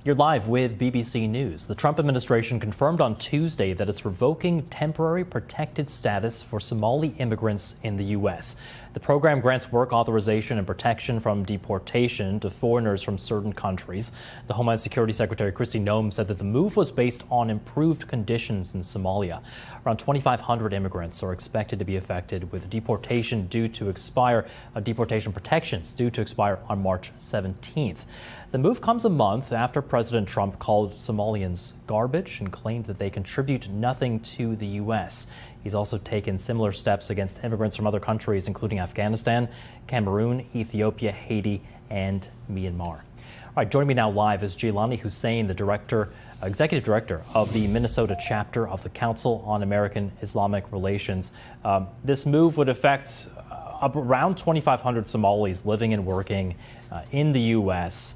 You're live with BBC News. The Trump administration confirmed on Tuesday that it's revoking temporary protected status for Somali immigrants in the U.S. The program grants work authorization and protection from deportation to foreigners from certain countries. The Homeland Security Secretary Kristi Noem said that the move was based on improved conditions in Somalia. Around 2,500 immigrants are expected to be affected with deportation protections due to expire on March 17th. The move comes a month after President Trump called Somalians garbage and claimed that they contribute nothing to the U.S. He's also taken similar steps against immigrants from other countries, including Afghanistan, Cameroon, Ethiopia, Haiti, and Myanmar. All right, joining me now live is Jaylani Hussein, the executive director of the Minnesota chapter of the Council on American Islamic Relations. This move would affect around 2,500 Somalis living and working in the U.S.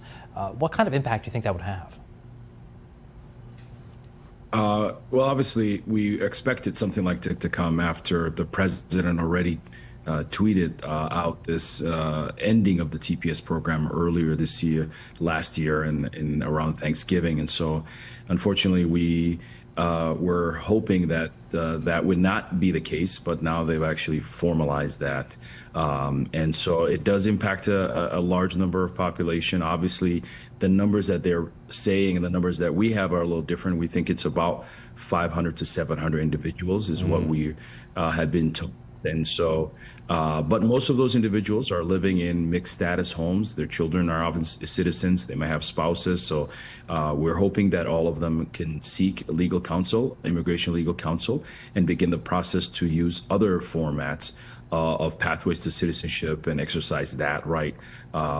What kind of impact do you think that would have? Well, obviously, we expected something like that to come after the president already tweeted out this ending of the TPS program earlier this year, last year, and around Thanksgiving. And so, unfortunately, we were hoping that that would not be the case, but now they've actually formalized that. And so it does impact a large number of population. Obviously, the numbers that they're saying and the numbers that we have are a little different. We think it's about 500 to 700 individuals is what we had been told. And so, but most of those individuals are living in mixed status homes. Their children are often citizens. They may have spouses. So we're hoping that all of them can seek legal counsel, immigration legal counsel, and begin the process to use other formats of pathways to citizenship and exercise that right,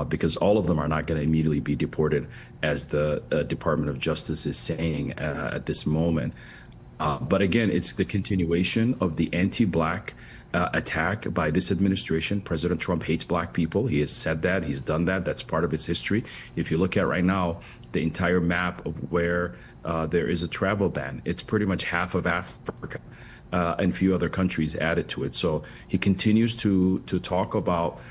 because all of them are not going to immediately be deported, as the Department of Justice is saying at this moment. But again, it's the continuation of the anti-Black attack by this administration. President Trump hates Black people. He has said that. He's done that. That's part of its history. If you look at right now, the entire map of where there is a travel ban, it's pretty much half of Africa and a few other countries added to it. So he continues to talk about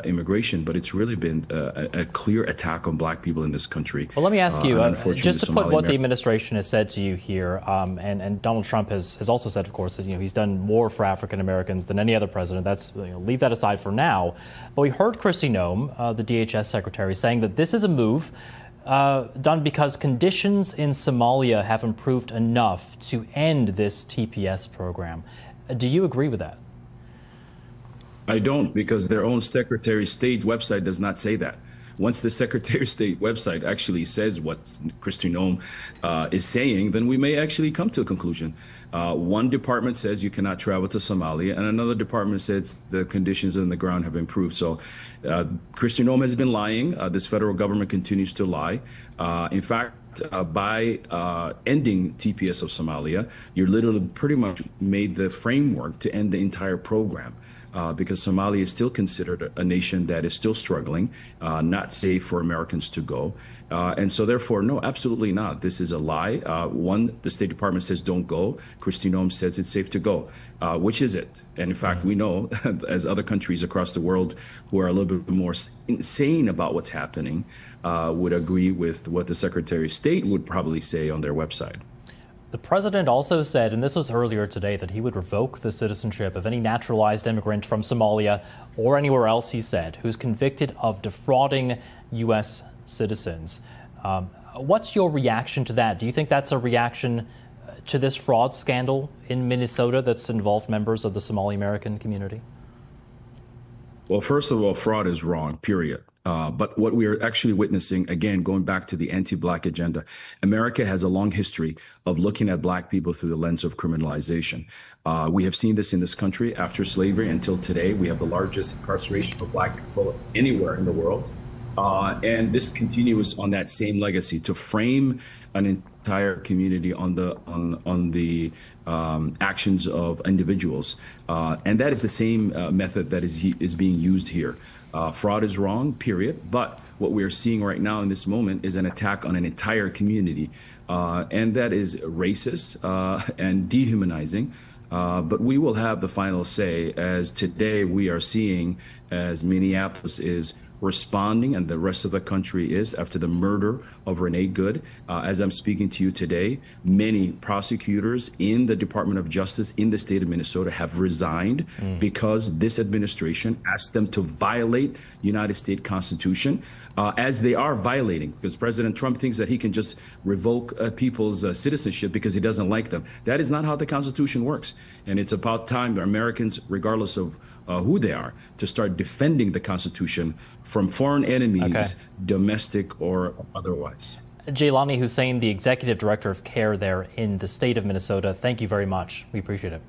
immigration, but it's really been a clear attack on Black people in this country. Well, let me ask you, just to put what the administration has said to you here, and Donald Trump has also said, of course, that he's done more for African Americans than any other president. That's leave that aside for now. But we heard Kristi Noem, the DHS secretary, saying that this is a move done because conditions in Somalia have improved enough to end this TPS program. Do you agree with that? I don't, because their own Secretary of State website does not say that. Once the Secretary of State website actually says what Kristi Noem is saying, then we may actually come to a conclusion. One department says you cannot travel to Somalia, and another department says the conditions on the ground have improved. So Kristi Noem has been lying. This federal government continues to lie. In fact, by ending TPS of Somalia, you're literally pretty much made the framework to end the entire program. Because Somalia is still considered a nation that is still struggling, not safe for Americans to go. And so therefore, no, absolutely not. This is a lie. One, the State Department says don't go. Kristi Noem says it's safe to go. Which is it? And in fact, we know, as other countries across the world who are a little bit more sane about what's happening would agree with what the Secretary of State would probably say on their website. The president also said, and this was earlier today, that he would revoke the citizenship of any naturalized immigrant from Somalia or anywhere else, he said, who's convicted of defrauding U.S. citizens. What's your reaction to that? Do you think that's a reaction to this fraud scandal in Minnesota that's involved members of the Somali American community? Well, first of all, fraud is wrong, period. But what we are actually witnessing, again, going back to the anti-Black agenda, America has a long history of looking at Black people through the lens of criminalization. We have seen this in this country after slavery until today. We have the largest incarceration of Black people anywhere in the world. And this continues on that same legacy to frame an entire community on the actions of individuals. And that is the same method that is being used here. Fraud is wrong, period. But what we are seeing right now in this moment is an attack on an entire community. And that is racist and dehumanizing. But we will have the final say, as today we are seeing as Minneapolis is responding, and the rest of the country is, after the murder of Renee Good. As I'm speaking to you today, many prosecutors in the Department of Justice in the state of Minnesota have resigned because this administration asked them to violate United States Constitution, as they are violating, because President Trump thinks that he can just revoke people's citizenship because he doesn't like them. That is not how the Constitution works. And it's about time that Americans, regardless of who they are, to start defending the Constitution from foreign enemies, domestic or otherwise. Jaylani Hussein, the executive director of CAIR there in the state of Minnesota, thank you very much. We appreciate it.